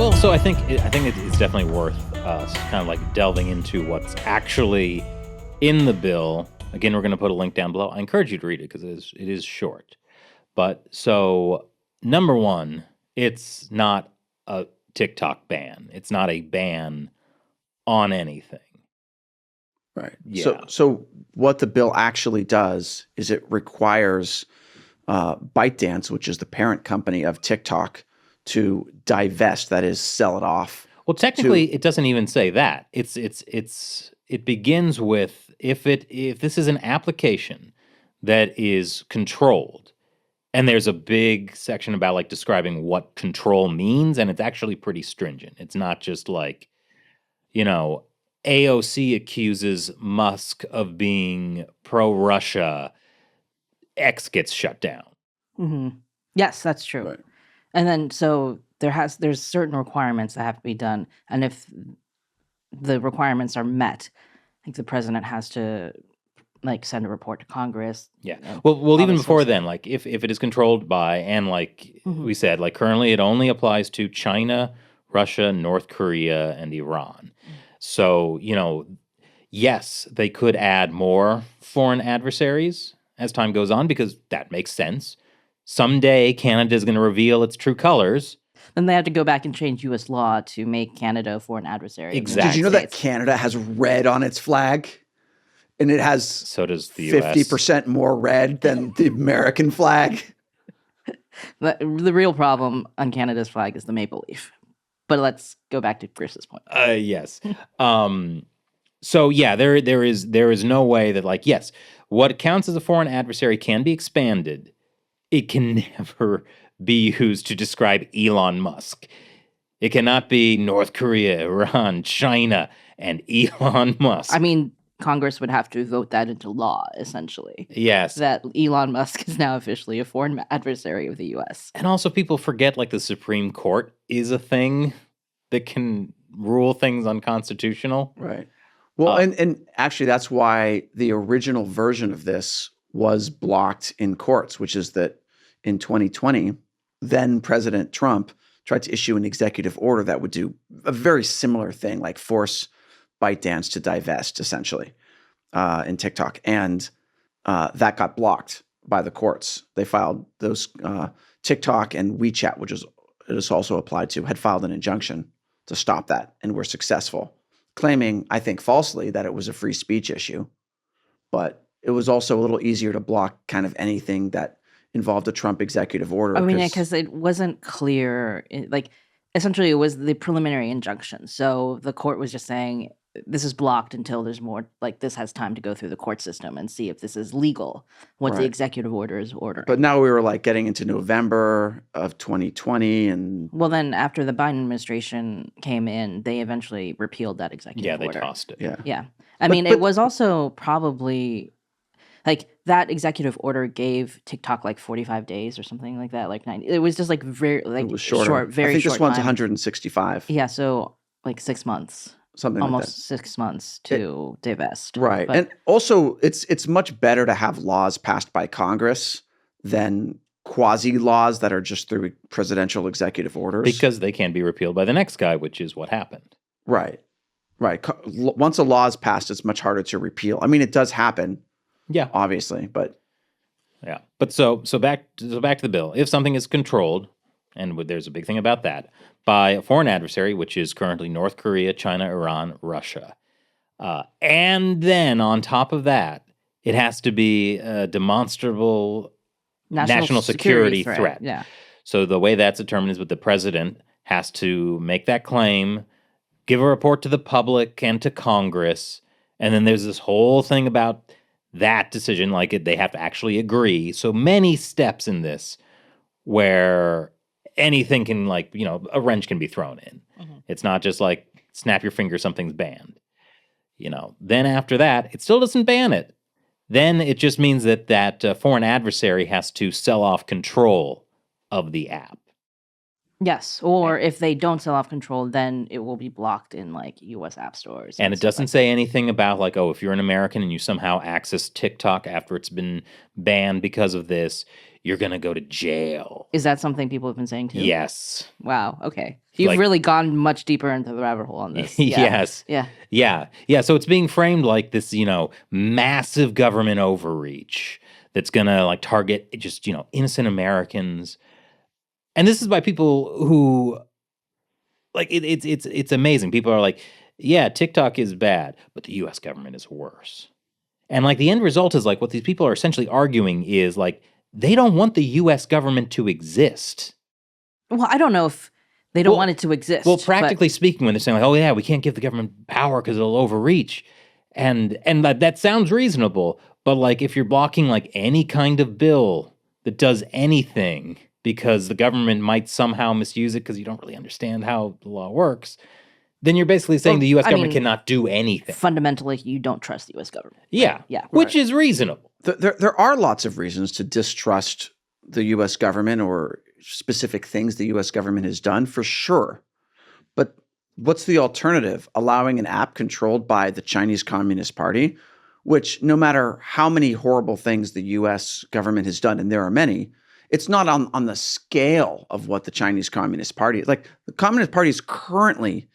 Well, so I think it's definitely worth us kind of like delving into what's actually in the bill. Again, we're going to put a link down below. I encourage you to read it because it is short. But so number one, it's not a TikTok ban. It's not a ban on anything. Right. Yeah. So what the bill actually does is it requires ByteDance, which is the parent company of TikTok, to divest, that is, sell it off. Well, technically, it doesn't even say that. It begins with if this is an application that is controlled, and there's a big section about like describing what control means, and it's actually pretty stringent. It's not just like, AOC accuses Musk of being pro-Russia, X gets shut down. Mm-hmm. Yes, that's true. Right. And then so there's certain requirements that have to be done, and if the requirements are met, I think the president has to like send a report to Congress. Yeah. Well, even before stuff. then, like if it is controlled by, and like we said, like currently it only applies to China, Russia, North Korea, and Iran. So, yes, they could add more foreign adversaries as time goes on because that makes sense. Someday Canada is going to reveal its true colors. Then they have to go back and change U.S. law to make Canada a foreign adversary. Exactly. Did you know that Canada has red on its flag? And it has so does the US. 50% more red than the American flag. The real problem on Canada's flag is the maple leaf. But let's go back to Chris's point. Yes. So yeah, there is no way that like, yes, what counts as a foreign adversary can be expanded. It can never be used to describe Elon Musk. It cannot be North Korea, Iran, China, and Elon Musk. I mean, Congress would have to vote that into law, essentially. Yes. That Elon Musk is now officially a foreign adversary of the U.S. And also people forget like the Supreme Court is a thing that can rule things unconstitutional. Right. Well, and actually that's why the original version of this was blocked in courts, which is that in 2020, then President Trump tried to issue an executive order that would do a very similar thing, like force ByteDance to divest, essentially, in TikTok. And that got blocked by the courts. They filed those TikTok and WeChat, which it is also applied to, had filed an injunction to stop that and were successful, claiming, I think falsely, that it was a free speech issue. But it was also a little easier to block kind of anything that involved a Trump executive order. I mean, because it wasn't clear. Essentially, it was the preliminary injunction. So the court was just saying, this is blocked until there's more, like this has time to go through the court system and see if this is legal, what the executive order is ordering. But now we were like getting into November of 2020 and... Well, then after the Biden administration came in, they eventually repealed that executive order. Yeah, they tossed it. Yeah. I mean, it was also probably... Like that executive order gave TikTok like 45 days or something like that, like 90. It was just like very like it was shorter. Short, very I think short this one's time. 165. Yeah, so like 6 months, something almost like that. 6 months to divest. Right, but, and also it's much better to have laws passed by Congress than quasi laws that are just through presidential executive orders because they can be repealed by the next guy, which is what happened. Right. Once a law is passed, it's much harder to repeal. I mean, it does happen. Yeah, obviously, but yeah, but so back to the bill. If something is controlled, and there's a big thing about that, by a foreign adversary, which is currently North Korea, China, Iran, Russia, and then on top of that, it has to be a demonstrable national security threat. Yeah. So the way that's determined is with the president has to make that claim, give a report to the public and to Congress, and then there's this whole thing about that decision, like they have to actually agree. So many steps in this where anything can like, a wrench can be thrown in. Mm-hmm. It's not just like snap your finger, something's banned. Then after that, it still doesn't ban it. Then it just means that foreign adversary has to sell off control of the app. Yes, or if they don't sell off control, then it will be blocked in like U.S. app stores. And it stuff doesn't like say anything about like, oh, if you're an American and you somehow access TikTok after it's been banned because of this, you're going to go to jail. Is that something people have been saying too? Yes. Wow. Okay. You've Like- really gone much deeper into the rabbit hole on this. Yeah. Yes. Yeah. Yeah. So it's being framed like this, massive government overreach that's going to like target just, innocent Americans. And this is by people who like it's amazing. People are like, yeah, TikTok is bad, but the US government is worse. And like the end result is like what these people are essentially arguing is like they don't want the US government to exist. Well, I don't know if they don't want it to exist. Well, practically speaking, when they're saying like, oh yeah, we can't give the government power because it'll overreach. And that sounds reasonable, but like if you're blocking like any kind of bill that does anything because the government might somehow misuse it because you don't really understand how the law works, then you're basically saying the U.S. government cannot do anything. Fundamentally, you don't trust the U.S. government. Yeah. Yeah. Which is reasonable. There are lots of reasons to distrust the U.S. government or specific things the U.S. government has done, for sure. But what's the alternative? Allowing an app controlled by the Chinese Communist Party, which no matter how many horrible things the U.S. government has done, and there are many, it's not on the scale of what the Chinese Communist Party, like the Communist Party is currently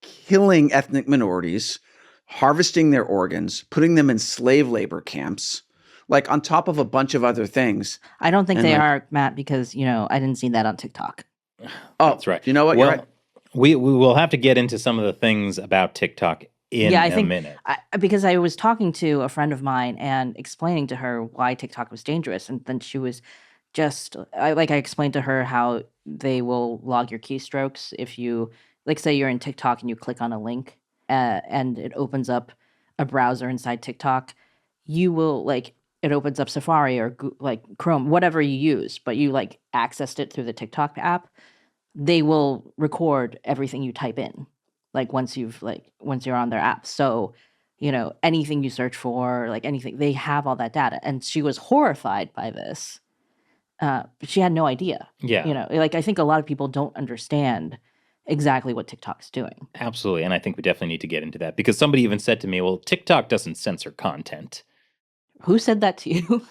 killing ethnic minorities, harvesting their organs, putting them in slave labor camps, like on top of a bunch of other things. I don't think they are, Matt, because, I didn't see that on TikTok. Oh, that's right. You know what? Well, You're right. We will have to get into some of the things about TikTok in a minute. Because I was talking to a friend of mine and explaining to her why TikTok was dangerous. And then she was I explained to her how they will log your keystrokes if you, like, say you're in TikTok and you click on a link and it opens up a browser inside TikTok. You will, it opens up Safari or Chrome, whatever you use, but you accessed it through the TikTok app. They will record everything you type in, once you're on their app. So, anything you search for, anything, they have all that data. And she was horrified by this. But she had no idea. Yeah. I think a lot of people don't understand exactly what TikTok's doing. Absolutely. And I think we definitely need to get into that because somebody even said to me, well, TikTok doesn't censor content. Who said that to you?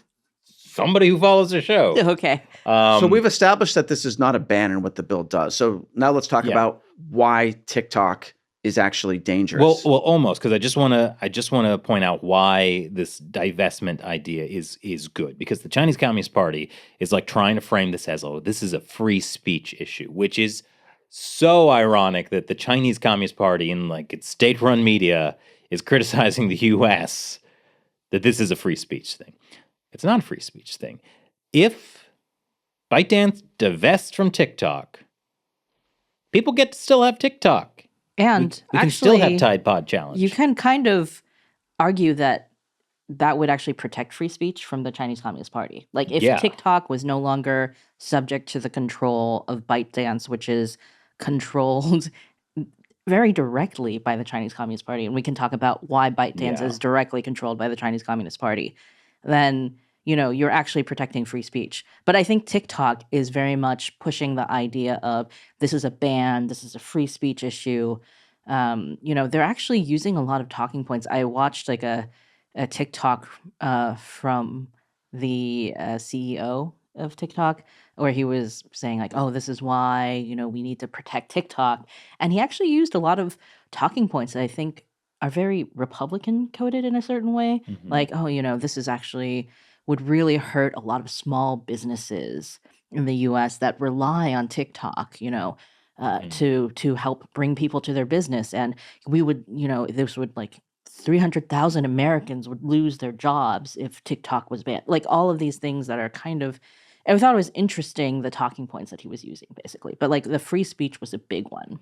Somebody who follows the show. Okay. So we've established that this is not a ban in what the bill does. So now let's talk about why TikTok is actually dangerous. Well, almost, because I just want to point out why this divestment idea is good, because the Chinese Communist Party is trying to frame this as, oh, this is a free speech issue, which is so ironic that the Chinese Communist Party in its state-run media is criticizing the U.S. that this is a free speech thing. It's not a free speech thing. If ByteDance divests from TikTok, people get to still have TikTok. And we can still have Tide Pod Challenge. You can kind of argue that would actually protect free speech from the Chinese Communist Party. If TikTok was no longer subject to the control of ByteDance, which is controlled very directly by the Chinese Communist Party, and we can talk about why ByteDance is directly controlled by the Chinese Communist Party, then you're actually protecting free speech. But I think TikTok is very much pushing the idea of this is a ban, this is a free speech issue. They're actually using a lot of talking points. I watched a TikTok from the CEO of TikTok where he was saying oh, this is why, we need to protect TikTok. And he actually used a lot of talking points that I think are very Republican coded in a certain way. Mm-hmm. This is actually would really hurt a lot of small businesses in the U.S. that rely on TikTok, to help bring people to their business. And we would, this would 300,000 Americans would lose their jobs if TikTok was banned. All of these things that are kind of, I thought it was interesting, the talking points that he was using, basically. But the free speech was a big one.